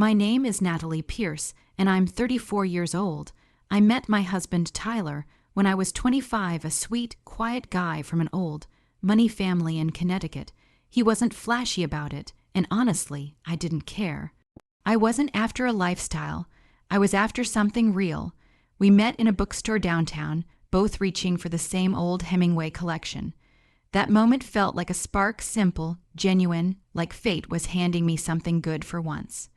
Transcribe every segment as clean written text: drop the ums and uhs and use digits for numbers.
My name is Natalie Pierce, and I'm 34 years old. I met my husband Tyler when I was 25, a sweet, quiet guy from an old, money family in Connecticut. He wasn't flashy about it, and honestly, I didn't care. I wasn't after a lifestyle. I was after something real. We met in a bookstore downtown, both reaching for the same old Hemingway collection. That moment felt like a spark, simple, genuine, like fate was handing me something good for once.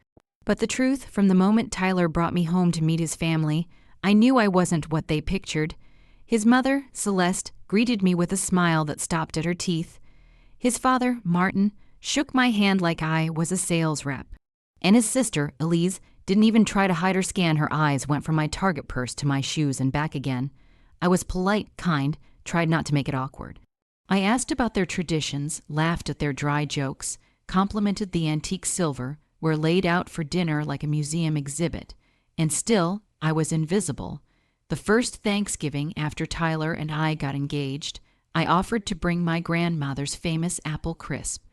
But the truth, from the moment Tyler brought me home to meet his family, I knew I wasn't what they pictured. His mother, Celeste, greeted me with a smile that stopped at her teeth. His father, Martin, shook my hand like I was a sales rep. And his sister, Elise, didn't even try to hide or scan. Her eyes went from my Target purse to my shoes and back again. I was polite, kind, tried not to make it awkward. I asked about their traditions, laughed at their dry jokes, complimented the antique silver, were laid out for dinner like a museum exhibit. And still, I was invisible. The first Thanksgiving after Tyler and I got engaged, I offered to bring my grandmother's famous apple crisp.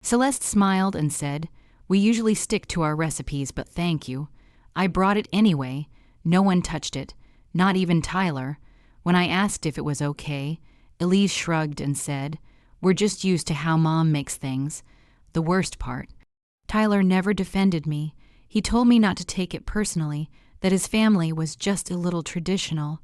Celeste smiled and said, "We usually stick to our recipes, but thank you." I brought it anyway. No one touched it, not even Tyler. When I asked if it was okay, Elise shrugged and said, "We're just used to how Mom makes things." The worst part. Tyler never defended me. He told me not to take it personally, that his family was just a little traditional.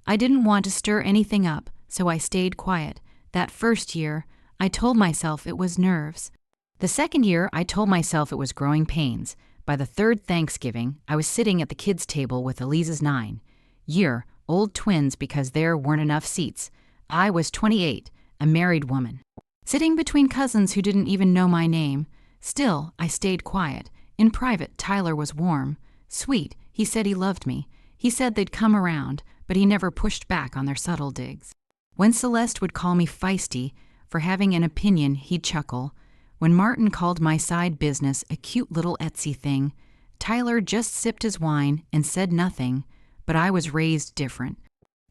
I didn't want to stir anything up, so I stayed quiet. That first year, I told myself it was nerves. The second year, I told myself it was growing pains. By the third Thanksgiving, I was sitting at the kids' table with Elise's 9-year old twins because there weren't enough seats. I was 28, a married woman, sitting between cousins who didn't even know my name. Still, I stayed quiet. In private, Tyler was warm, sweet. He said he loved me. He said they'd come around, but he never pushed back on their subtle digs. When Celeste would call me feisty for having an opinion, he'd chuckle. When Martin called my side business a cute little Etsy thing, Tyler just sipped his wine and said nothing, but I was raised different.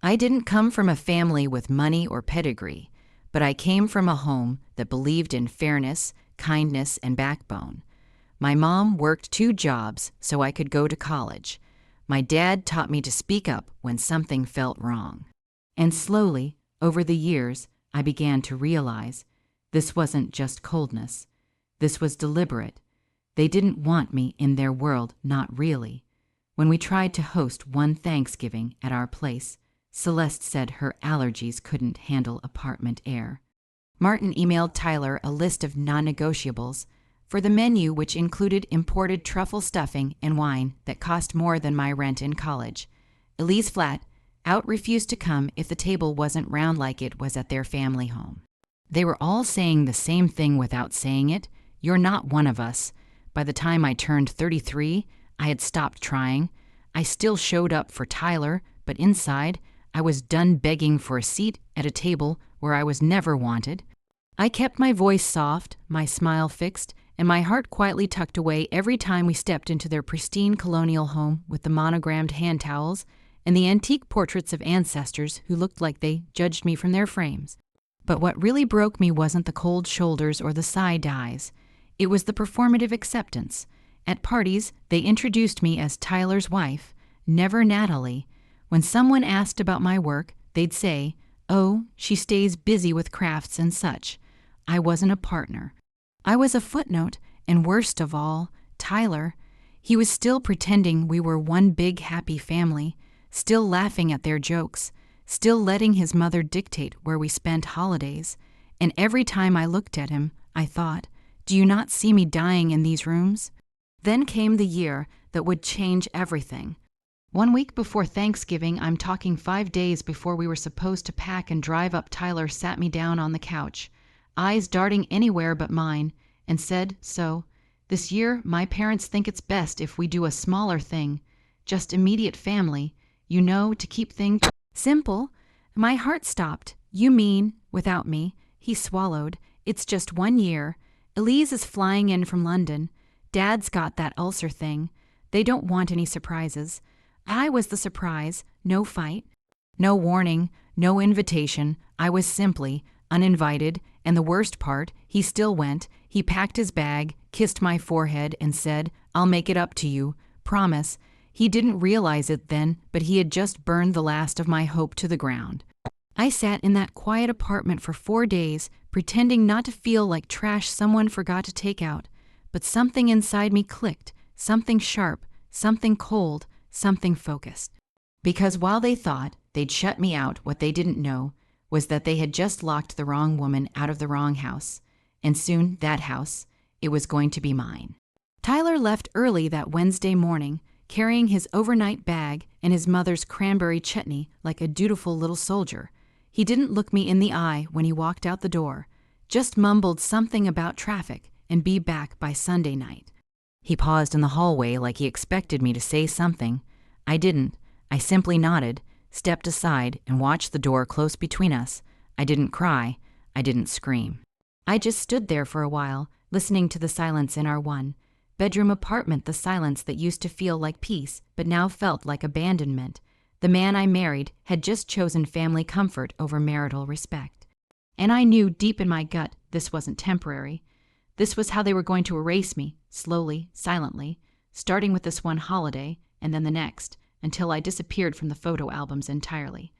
I didn't come from a family with money or pedigree, but I came from a home that believed in fairness, kindness, and backbone. My mom worked 2 jobs so I could go to college. My dad taught me to speak up when something felt wrong. And slowly, over the years, I began to realize this wasn't just coldness. This was deliberate. They didn't want me in their world, not really. When we tried to host one Thanksgiving at our place, Celeste said her allergies couldn't handle apartment air. Martin emailed Tyler a list of non-negotiables for the menu, which included imported truffle stuffing and wine that cost more than my rent in college. Elise flat out refused to come if the table wasn't round like it was at their family home. They were all saying the same thing without saying it. "You're not one of us." By the time I turned 33, I had stopped trying. I still showed up for Tyler, but inside, I was done begging for a seat at a table where I was never wanted. I kept my voice soft, my smile fixed, and my heart quietly tucked away every time we stepped into their pristine colonial home with the monogrammed hand towels and the antique portraits of ancestors who looked like they judged me from their frames. But what really broke me wasn't the cold shoulders or the side eyes. It was the performative acceptance. At parties, they introduced me as Tyler's wife, never Natalie. When someone asked about my work, they'd say, "Oh, she stays busy with crafts and such." I wasn't a partner. I was a footnote, and worst of all, Tyler. He was still pretending we were one big happy family, still laughing at their jokes, still letting his mother dictate where we spent holidays. And every time I looked at him, I thought, "Do you not see me dying in these rooms?" Then came the year that would change everything. 1 week before Thanksgiving, I'm talking 5 days before we were supposed to pack and drive up, Tyler sat me down on the couch, eyes darting anywhere but mine, and said, "So, this year my parents think it's best if we do a smaller thing, just immediate family, you know, to keep things simple." My heart stopped. "You mean, without me?" He swallowed. "It's just 1 year. Elise is flying in from London. Dad's got that ulcer thing. They don't want any surprises." I was the surprise. No fight, no warning, no invitation. I was simply uninvited, and the worst part, he still went. He packed his bag, kissed my forehead, and said, "I'll make it up to you. Promise." He didn't realize it then, but he had just burned the last of my hope to the ground. I sat in that quiet apartment for 4 days, pretending not to feel like trash someone forgot to take out. But something inside me clicked, something sharp, something cold, something focused. Because while they thought they'd shut me out, what they didn't know was that they had just locked the wrong woman out of the wrong house. And soon that house, it was going to be mine. Tyler left early that Wednesday morning, carrying his overnight bag and his mother's cranberry chutney like a dutiful little soldier. He didn't look me in the eye when he walked out the door, just mumbled something about traffic and be back by Sunday night. He paused in the hallway like he expected me to say something. I didn't. I simply nodded, stepped aside, and watched the door close between us. I didn't cry. I didn't scream. I just stood there for a while, listening to the silence in our one-bedroom apartment, the silence that used to feel like peace, but now felt like abandonment. The man I married had just chosen family comfort over marital respect. And I knew deep in my gut this wasn't temporary. This was how they were going to erase me, slowly, silently, starting with this one holiday, and then the next, until I disappeared from the photo albums entirely.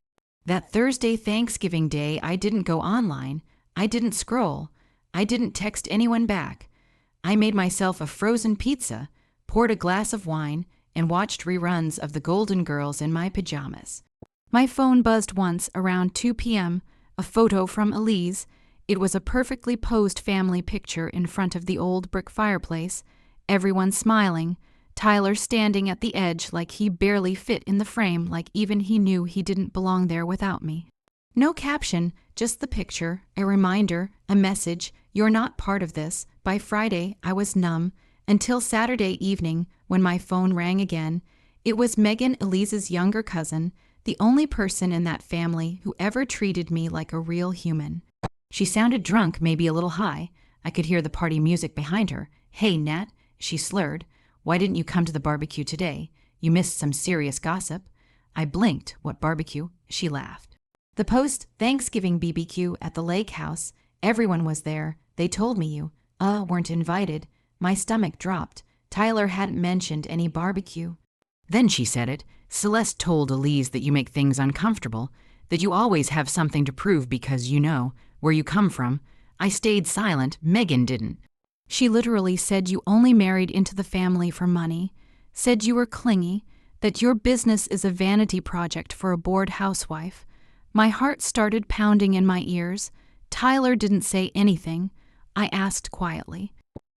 That Thursday Thanksgiving Day, I didn't go online. I didn't scroll. I didn't text anyone back. I made myself a frozen pizza, poured a glass of wine, and watched reruns of The Golden Girls in my pajamas. My phone buzzed once around 2 p.m., a photo from Elise. It was a perfectly posed family picture in front of the old brick fireplace, everyone smiling, Tyler standing at the edge like he barely fit in the frame, like even he knew he didn't belong there without me. No caption, just the picture, a reminder, a message, "You're not part of this." By Friday, I was numb, until Saturday evening when my phone rang again. It was Megan, Elise's younger cousin, the only person in that family who ever treated me like a real human. She sounded drunk, maybe a little high. I could hear the party music behind her. "Hey, Nat," she slurred. "Why didn't you come to the barbecue today? You missed some serious gossip." I blinked. "What barbecue?" She laughed. "The post-Thanksgiving BBQ at the lake house. Everyone was there. They told me you weren't invited." My stomach dropped. Tyler hadn't mentioned any barbecue. Then she said it. "Celeste told Elise that you make things uncomfortable, that you always have something to prove because you know where you come from." I stayed silent. Megan didn't. "She literally said you only married into the family for money, said you were clingy, that your business is a vanity project for a bored housewife." My heart started pounding in my ears. Tyler didn't say anything. I asked quietly.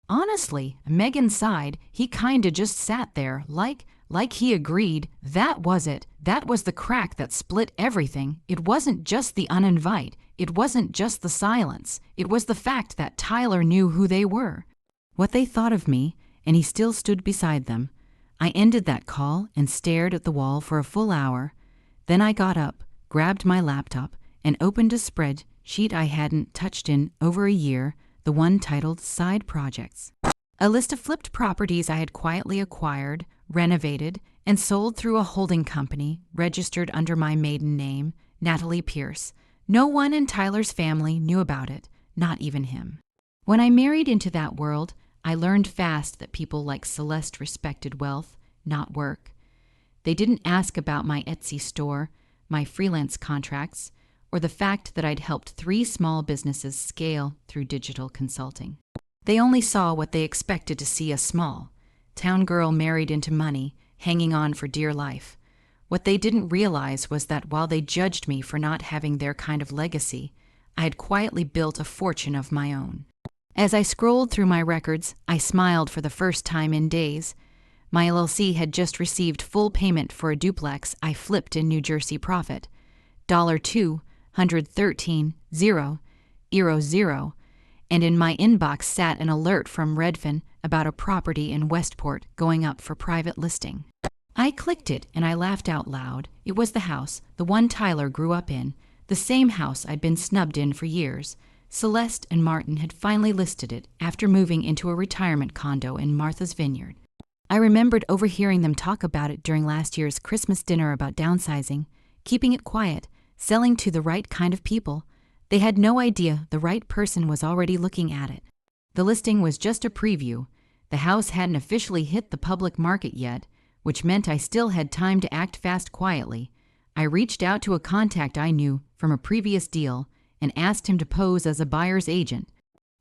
Honestly, Megan sighed. He kinda just sat there, like he agreed. That was it. That was the crack that split everything. It wasn't just the uninvite. It wasn't just the silence. It was the fact that Tyler knew who they were, what they thought of me, and he still stood beside them. I ended that call and stared at the wall for a full hour. Then I got up, grabbed my laptop, and opened a spreadsheet I hadn't touched in over a year, the one titled Side Projects. A list of flipped properties I had quietly acquired, renovated, and sold through a holding company registered under my maiden name, Natalie Pierce. No one in Tyler's family knew about it, not even him. When I married into that world, I learned fast that people like Celeste respected wealth, not work. They didn't ask about my Etsy store, my freelance contracts, or the fact that I'd helped 3 small businesses scale through digital consulting. They only saw what they expected to see: a small town girl married into money, hanging on for dear life. What they didn't realize was that while they judged me for not having their kind of legacy, I had quietly built a fortune of my own. As I scrolled through my records, I smiled for the first time in days. My LLC had just received full payment for a duplex I flipped in New Jersey profit. $213,000, and in my inbox sat an alert from Redfin about a property in Westport going up for private listing. I clicked it and I laughed out loud. It was the house, the one Tyler grew up in, the same house I'd been snubbed in for years. Celeste and Martin had finally listed it after moving into a retirement condo in Martha's Vineyard. I remembered overhearing them talk about it during last year's Christmas dinner about downsizing, keeping it quiet, selling to the right kind of people. They had no idea the right person was already looking at it. The listing was just a preview. The house hadn't officially hit the public market yet, which meant I still had time to act fast quietly. I reached out to a contact I knew from a previous deal and asked him to pose as a buyer's agent.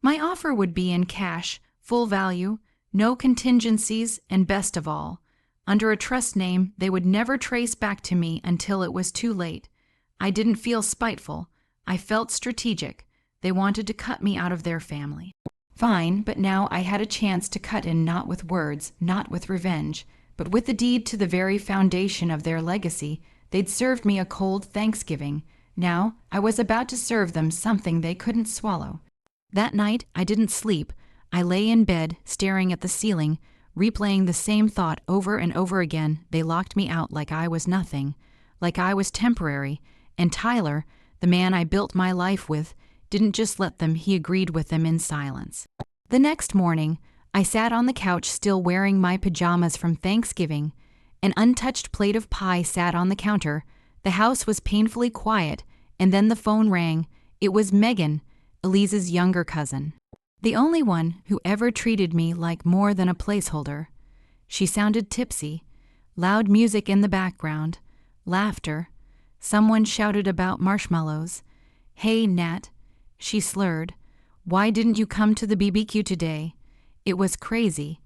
My offer would be in cash, full value, no contingencies, and best of all, under a trust name they would never trace back to me until it was too late. I didn't feel spiteful. I felt strategic. They wanted to cut me out of their family. Fine, but now I had a chance to cut in, not with words, not with revenge, but with the deed to the very foundation of their legacy. They'd served me a cold Thanksgiving. Now I was about to serve them something they couldn't swallow. That night I didn't sleep. I lay in bed, staring at the ceiling, replaying the same thought over and over again. They locked me out like I was nothing, like I was temporary, and Tyler, the man I built my life with, didn't just let them, he agreed with them in silence. The next morning, I sat on the couch still wearing my pajamas from Thanksgiving. An untouched plate of pie sat on the counter. The house was painfully quiet, and then the phone rang. It was Megan, Elise's younger cousin. The only one who ever treated me like more than a placeholder. She sounded tipsy. Loud music in the background. Laughter. Someone shouted about marshmallows. "Hey, Nat." She slurred. "Why didn't you come to the BBQ today?" It was crazy.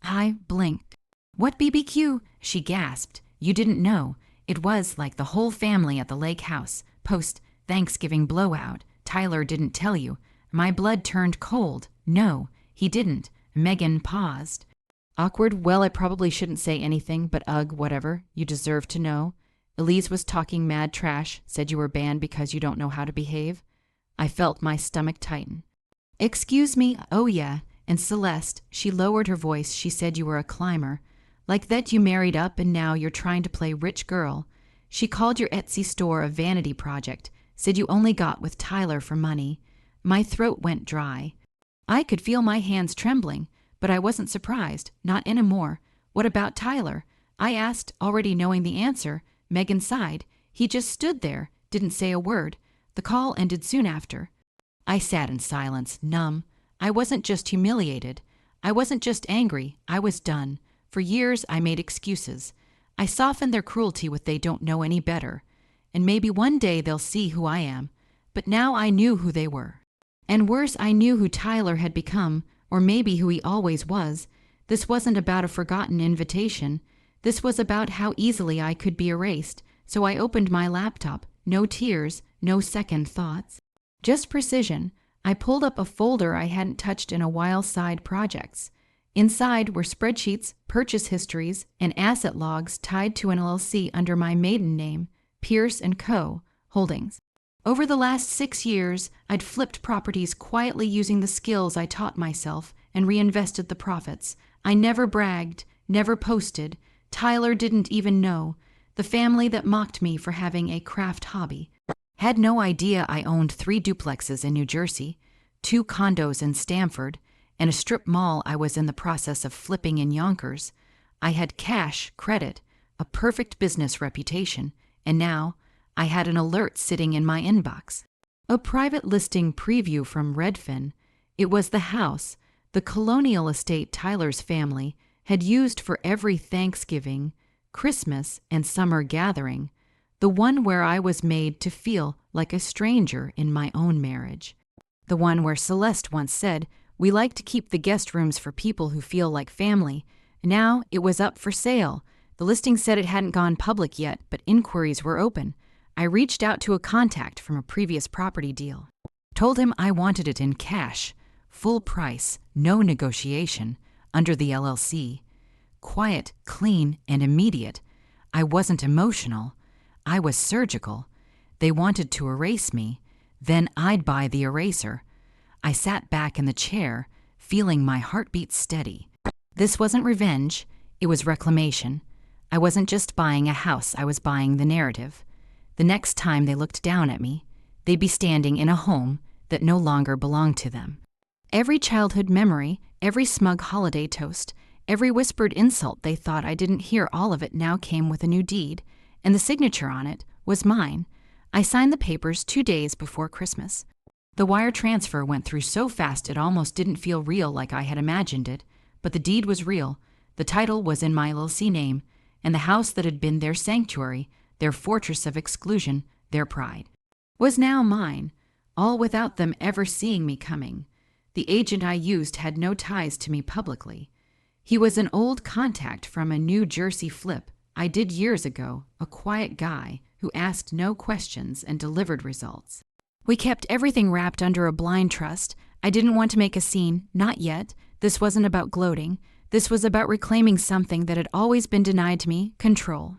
I blinked. "What BBQ?" she gasped. "You didn't know. It was like the whole family at the lake house. Post-Thanksgiving blowout. Tyler didn't tell you." My blood turned cold. "No, he didn't." Megan paused. Awkward. "Well, I probably shouldn't say anything, but whatever. You deserve to know. Elise was talking mad trash, said you were banned because you don't know how to behave." I felt my stomach tighten. "Excuse me, oh yeah, and Celeste," she lowered her voice, "she said you were a climber. Like that you married up and now you're trying to play rich girl. She called your Etsy store a vanity project, said you only got with Tyler for money." My throat went dry. I could feel my hands trembling, but I wasn't surprised, not anymore. "What about Tyler?" I asked, already knowing the answer. Megan sighed. "He just stood there, didn't say a word. The call ended soon after." I sat in silence, numb. I wasn't just humiliated. I wasn't just angry. I was done. For years I made excuses. I softened their cruelty with "they don't know any better." And maybe one day they'll see who I am. But now I knew who they were. And worse, I knew who Tyler had become, or maybe who he always was. This wasn't about a forgotten invitation. This was about how easily I could be erased. So I opened my laptop. No tears, no second thoughts. Just precision. I pulled up a folder I hadn't touched in a while, side projects. Inside were spreadsheets, purchase histories, and asset logs tied to an LLC under my maiden name, Pierce & Co. Holdings. Over the last 6 years, I'd flipped properties quietly using the skills I taught myself and reinvested the profits. I never bragged, never posted. Tyler didn't even know. The family that mocked me for having a craft hobby had no idea I owned 3 duplexes in New Jersey, 2 condos in Stamford, and a strip mall I was in the process of flipping in Yonkers. I had cash, credit, a perfect business reputation, and now I had an alert sitting in my inbox. A private listing preview from Redfin. It was the house, the colonial estate Tyler's family had used for every Thanksgiving, Christmas, and summer gathering, the one where I was made to feel like a stranger in my own marriage. The one where Celeste once said, "We like to keep the guest rooms for people who feel like family." Now it was up for sale. The listing said it hadn't gone public yet, but inquiries were open. I reached out to a contact from a previous property deal. Told him I wanted it in cash, full price, no negotiation, under the LLC. Quiet, clean, and immediate. I wasn't emotional. I was surgical. They wanted to erase me. Then I'd buy the eraser. I sat back in the chair, feeling my heartbeat steady. This wasn't revenge. It was reclamation. I wasn't just buying a house. I was buying the narrative. The next time they looked down at me, they'd be standing in a home that no longer belonged to them. Every childhood memory, every smug holiday toast, every whispered insult they thought I didn't hear, all of it now came with a new deed, and the signature on it was mine. I signed the papers 2 days before Christmas. The wire transfer went through so fast it almost didn't feel real like I had imagined it, but the deed was real. The title was in my LLC name, and the house that had been their sanctuary, their fortress of exclusion, their pride, was now mine, all without them ever seeing me coming. The agent I used had no ties to me publicly. He was an old contact from a New Jersey flip I did years ago, a quiet guy who asked no questions and delivered results. We kept everything wrapped under a blind trust. I didn't want to make a scene, not yet. This wasn't about gloating. This was about reclaiming something that had always been denied to me, control.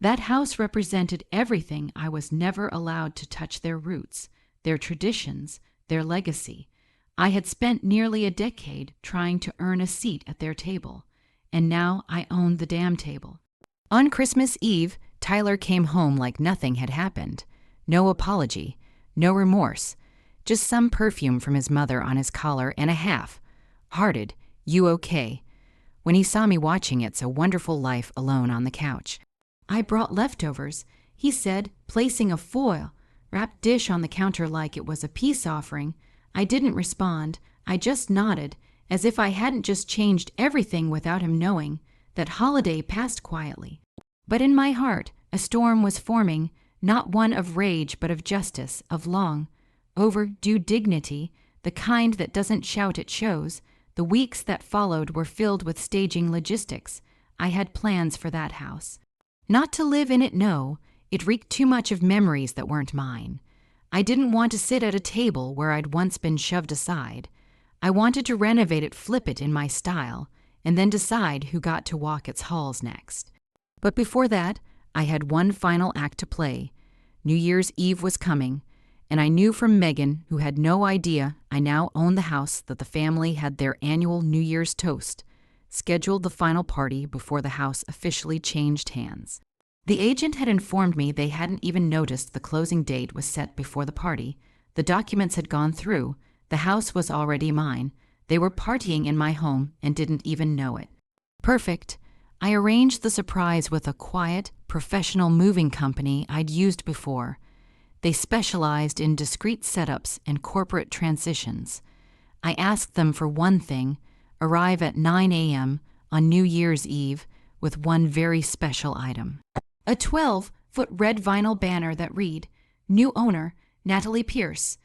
That house represented everything I was never allowed to touch: their roots, their traditions, their legacy. I had spent nearly a decade trying to earn a seat at their table, and now I owned the damn table. On Christmas Eve, Tyler came home like nothing had happened. No apology, no remorse, just some perfume from his mother on his collar and a half. Hearted, "You okay?" When he saw me watching It's a Wonderful Life alone on the couch. I brought leftovers, he said, placing a foil wrapped dish on the counter like it was a peace offering. I didn't respond. I just nodded, as if I hadn't just changed everything without him knowing. That holiday passed quietly. But in my heart, a storm was forming, not one of rage but of justice, of long, overdue dignity, the kind that doesn't shout at shows. The weeks that followed were filled with staging logistics. I had plans for that house. Not to live in it, no. It reeked too much of memories that weren't mine. I didn't want to sit at a table where I'd once been shoved aside. I wanted to renovate it, flip it in my style, and then decide who got to walk its halls next. But before that, I had one final act to play. New Year's Eve was coming, and I knew from Megan, who had no idea I now owned the house, that the family had their annual New Year's toast, scheduled the final party before the house officially changed hands. The agent had informed me they hadn't even noticed the closing date was set before the party. The documents had gone through. The house was already mine. They were partying in my home and didn't even know it. Perfect. I arranged the surprise with a quiet, professional moving company I'd used before. They specialized in discreet setups and corporate transitions. I asked them for one thing: arrive at 9 a.m. on New Year's Eve with one very special item. A 12-foot red vinyl banner that read, "New owner, Natalie Pierce."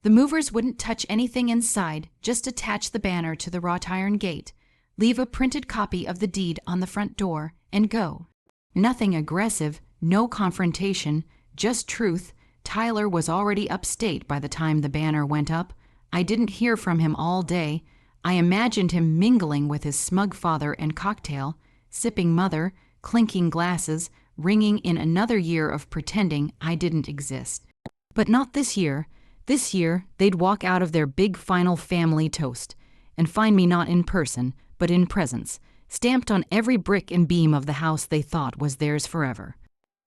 The movers wouldn't touch anything inside, just attach the banner to the wrought iron gate, leave a printed copy of the deed on the front door, and go. Nothing aggressive, no confrontation, just truth. Tyler was already upstate by the time the banner went up. I didn't hear from him all day. I imagined him mingling with his smug father and cocktail, sipping mother, clinking glasses, ringing in another year of pretending I didn't exist. But not this year. This year, they'd walk out of their big final family toast and find me not in person, but in presence, stamped on every brick and beam of the house they thought was theirs forever.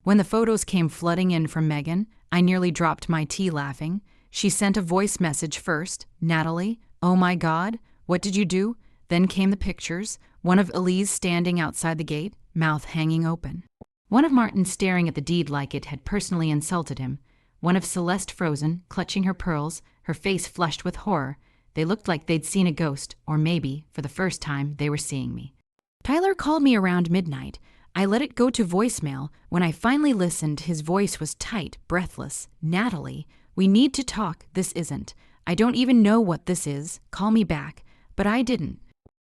When the photos came flooding in from Megan, I nearly dropped my tea laughing. She sent a voice message first. "Natalie, oh my God, what did you do?" Then came the pictures, one of Elise standing outside the gate, mouth hanging open. One of Martin staring at the deed like it had personally insulted him. One of Celeste frozen, clutching her pearls, her face flushed with horror. They looked like they'd seen a ghost, or maybe, for the first time, they were seeing me. Tyler called me around midnight. I let it go to voicemail. When I finally listened, his voice was tight, breathless. "Natalie, we need to talk. This isn't. I don't even know what this is. Call me back." But I didn't.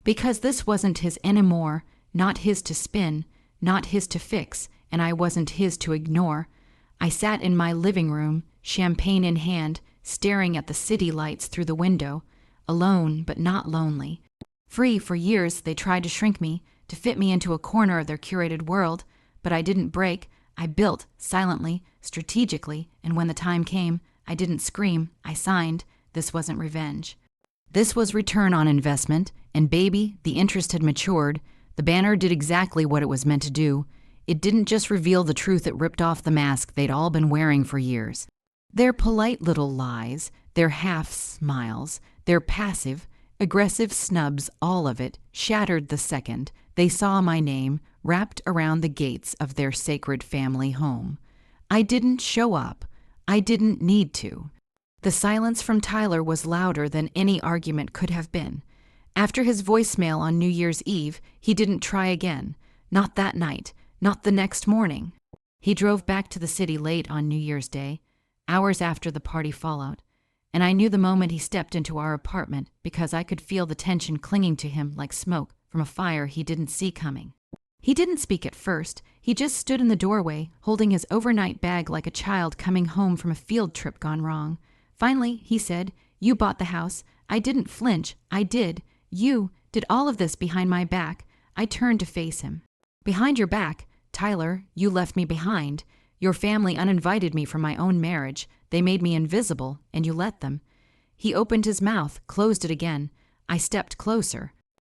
Because this wasn't his anymore, not his to spin, not his to fix, and I wasn't his to ignore. I sat in my living room, champagne in hand, staring at the city lights through the window, alone but not lonely. Free. For years they tried to shrink me, to fit me into a corner of their curated world, but I didn't break. I built, silently, strategically, and when the time came, I didn't scream. I signed. This wasn't revenge. This was return on investment, and baby, the interest had matured. The banner did exactly what it was meant to do. It didn't just reveal the truth, it ripped off the mask they'd all been wearing for years. Their polite little lies, their half-smiles, their passive, aggressive snubs, all of it shattered the second they saw my name wrapped around the gates of their sacred family home. I didn't show up. I didn't need to. The silence from Tyler was louder than any argument could have been. After his voicemail on New Year's Eve, he didn't try again. Not that night, not the next morning. He drove back to the city late on New Year's Day, hours after the party fallout, and I knew the moment he stepped into our apartment because I could feel the tension clinging to him like smoke from a fire he didn't see coming. He didn't speak at first. He just stood in the doorway, holding his overnight bag like a child coming home from a field trip gone wrong. Finally, he said, "You bought the house." I didn't flinch. I did. "You did all of this behind my back." I turned to face him. "Behind your back? Tyler, you left me behind. Your family uninvited me from my own marriage. They made me invisible, and you let them." He opened his mouth, closed it again. I stepped closer.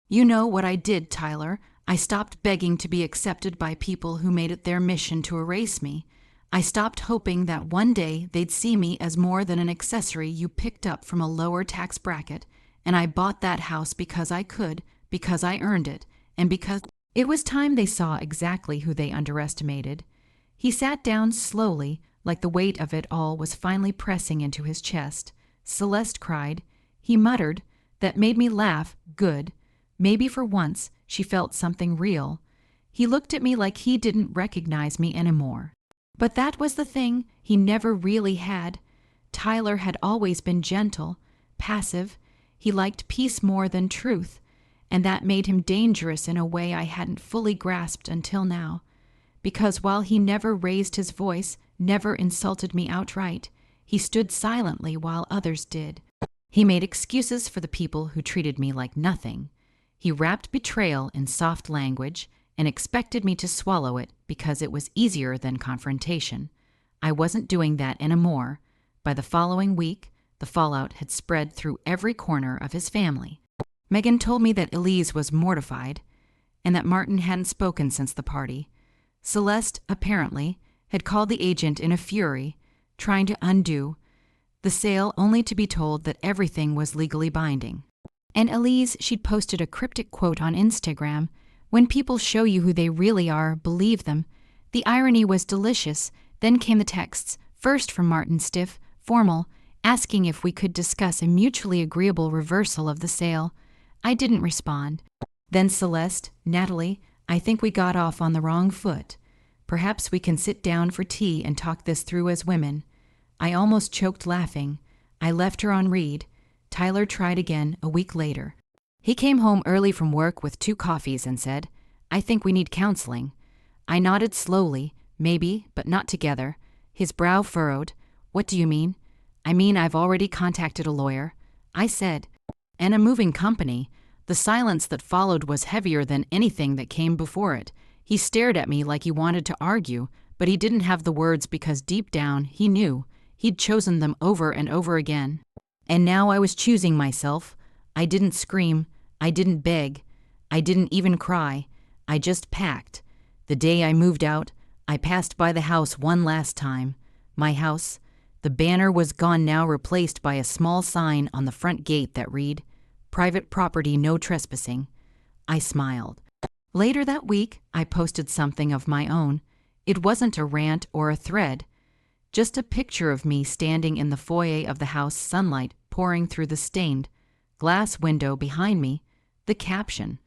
"You know what I did, Tyler. I stopped begging to be accepted by people who made it their mission to erase me. I stopped hoping that one day they'd see me as more than an accessory you picked up from a lower tax bracket, and I bought that house because I could, because I earned it, and because it was time they saw exactly who they underestimated." He sat down slowly, like the weight of it all was finally pressing into his chest. Celeste cried. He muttered. That made me laugh. Good. Maybe for once she felt something real. He looked at me like he didn't recognize me anymore. But that was the thing he never really had. Tyler had always been gentle, passive. He liked peace more than truth, and that made him dangerous in a way I hadn't fully grasped until now. Because while he never raised his voice, never insulted me outright, he stood silently while others did. He made excuses for the people who treated me like nothing. He wrapped betrayal in soft language and expected me to swallow it because it was easier than confrontation. I wasn't doing that anymore. By the following week, the fallout had spread through every corner of his family. Megan told me that Elise was mortified and that Martin hadn't spoken since the party. Celeste, apparently, had called the agent in a fury, trying to undo the sale only to be told that everything was legally binding. And Elise, she'd posted a cryptic quote on Instagram, "When people show you who they really are, believe them." The irony was delicious. Then came the texts, first from Martin, stiff, formal, asking if we could discuss a mutually agreeable reversal of the sale. I didn't respond. Then Celeste, "Natalie, I think we got off on the wrong foot. Perhaps we can sit down for tea and talk this through as women." I almost choked laughing. I left her on read. Tyler tried again a week later. He came home early from work with 2 coffees and said, "I think we need counseling." I nodded slowly, maybe, but not together. His brow furrowed. "What do you mean?" "I mean I've already contacted a lawyer." I said, "And a moving company." The silence that followed was heavier than anything that came before it. He stared at me like he wanted to argue, but he didn't have the words because deep down he knew. He'd chosen them over and over again. And now I was choosing myself. I didn't scream. I didn't beg. I didn't even cry. I just packed. The day I moved out, I passed by the house one last time. My house. The banner was gone now, replaced by a small sign on the front gate that read, "Private property, no trespassing." I smiled. Later that week, I posted something of my own. It wasn't a rant or a thread. Just a picture of me standing in the foyer of the house, sunlight pouring through the stained glass window behind me. The caption,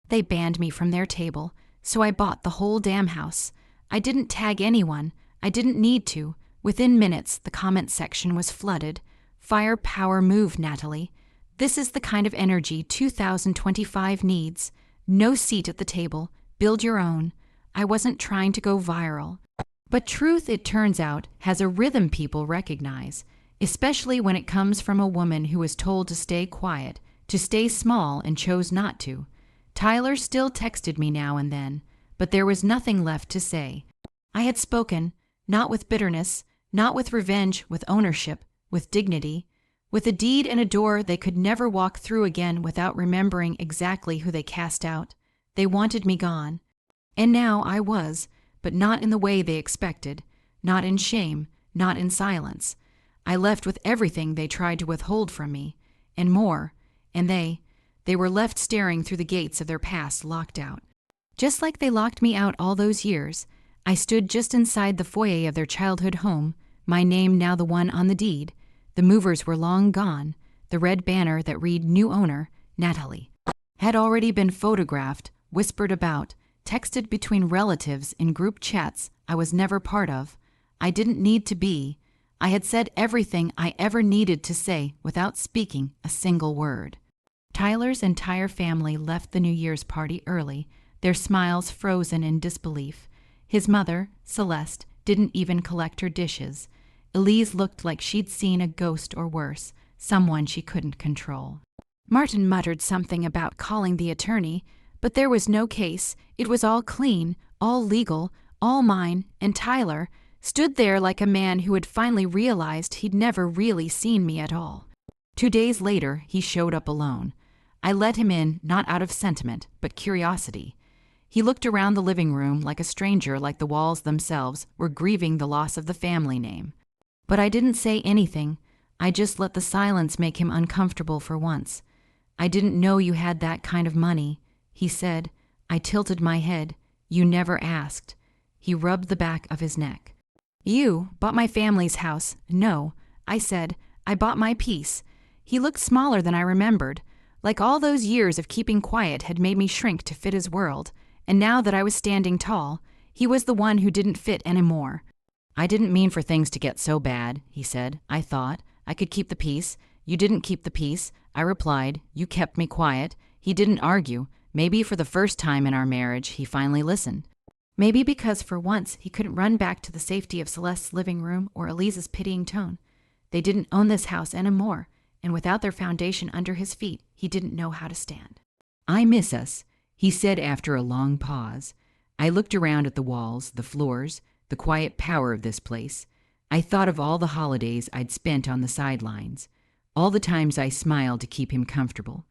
"They banned me from their table, so I bought the whole damn house. I didn't tag anyone. I didn't need to." Within minutes, the comment section was flooded. "Firepower move, Natalie. This is the kind of energy 2025 needs. No seat at the table. Build your own." I wasn't trying to go viral. But truth, it turns out, has a rhythm people recognize, especially when it comes from a woman who was told to stay quiet, to stay small, and chose not to. Tyler still texted me now and then, but there was nothing left to say. I had spoken, not with bitterness, not with revenge, with ownership, with dignity, with a deed and a door they could never walk through again without remembering exactly who they cast out. They wanted me gone. And now I was, but not in the way they expected, not in shame, not in silence. I left with everything they tried to withhold from me, and more, and they were left staring through the gates of their past, locked out. Just like they locked me out all those years, I stood just inside the foyer of their childhood home, my name now the one on the deed. The movers were long gone. The red banner that read "New Owner, Natalie" had already been photographed, whispered about, texted between relatives in group chats I was never part of. I didn't need to be. I had said everything I ever needed to say without speaking a single word. Tyler's entire family left the New Year's party early, their smiles frozen in disbelief. His mother, Celeste, didn't even collect her dishes. Elise looked like she'd seen a ghost or worse, someone she couldn't control. Martin muttered something about calling the attorney, but there was no case. It was all clean, all legal, all mine, and Tyler stood there like a man who had finally realized he'd never really seen me at all. 2 days later, he showed up alone. I let him in, not out of sentiment, but curiosity. He looked around the living room like a stranger, like the walls themselves were grieving the loss of the family name. But I didn't say anything. I just let the silence make him uncomfortable for once. "I didn't know you had that kind of money," he said. I tilted my head. "You never asked." He rubbed the back of his neck. "You bought my family's house." "No," I said. "I bought my piece." He looked smaller than I remembered. Like all those years of keeping quiet had made me shrink to fit his world. And now that I was standing tall, he was the one who didn't fit anymore. "I didn't mean for things to get so bad," he said. "I thought I could keep the peace. You didn't keep the peace," I replied. "You kept me quiet." He didn't argue. Maybe for the first time in our marriage, he finally listened. Maybe because for once he couldn't run back to the safety of Celeste's living room or Elise's pitying tone. They didn't own this house anymore, and without their foundation under his feet, he didn't know how to stand. "I miss us," he said after a long pause. I looked around at the walls, the floors, the quiet power of this place. I thought of all the holidays I'd spent on the sidelines, all the times I smiled to keep him comfortable,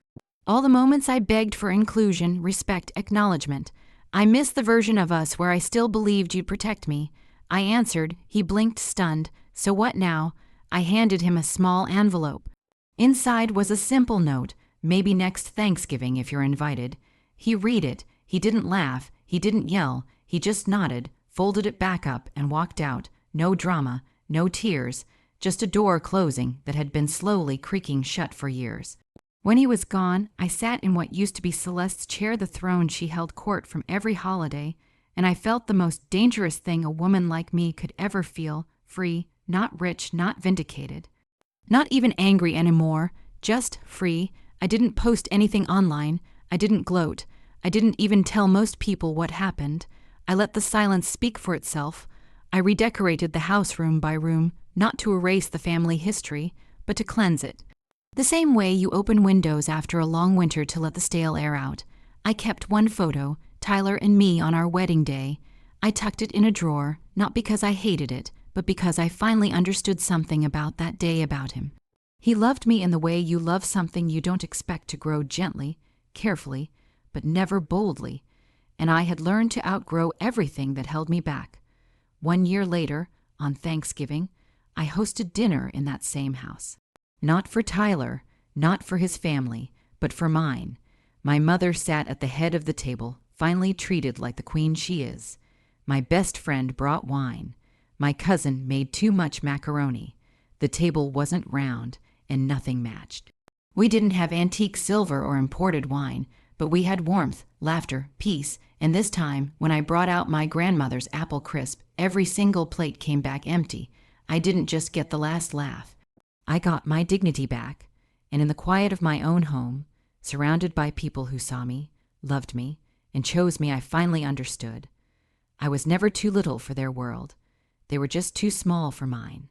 all the moments I begged for inclusion, respect, acknowledgement. I missed the version of us where I still believed you'd protect me. I answered. He blinked, stunned. "So what now?" I handed him a small envelope. Inside was a simple note, "Maybe next Thanksgiving if you're invited." He read it. He didn't laugh. He didn't yell. He just nodded, folded it back up, and walked out. No drama, no tears, just a door closing that had been slowly creaking shut for years. When he was gone, I sat in what used to be Celeste's chair, the throne she held court from every holiday, and I felt the most dangerous thing a woman like me could ever feel, free, not rich, not vindicated. Not even angry anymore, just free. I didn't post anything online. I didn't gloat. I didn't even tell most people what happened. I let the silence speak for itself. I redecorated the house room by room, not to erase the family history, but to cleanse it. The same way you open windows after a long winter to let the stale air out. I kept one photo, Tyler and me on our wedding day. I tucked it in a drawer, not because I hated it, but because I finally understood something about that day about him. He loved me in the way you love something you don't expect to grow gently, carefully, but never boldly, and I had learned to outgrow everything that held me back. 1 year later, on Thanksgiving, I hosted dinner in that same house. Not for Tyler, not for his family, but for mine. My mother sat at the head of the table, finally treated like the queen she is. My best friend brought wine. My cousin made too much macaroni. The table wasn't round, and nothing matched. We didn't have antique silver or imported wine, but we had warmth, laughter, peace, and this time, when I brought out my grandmother's apple crisp, every single plate came back empty. I didn't just get the last laugh. I got my dignity back, and in the quiet of my own home, surrounded by people who saw me, loved me, and chose me, I finally understood. I was never too little for their world. They were just too small for mine.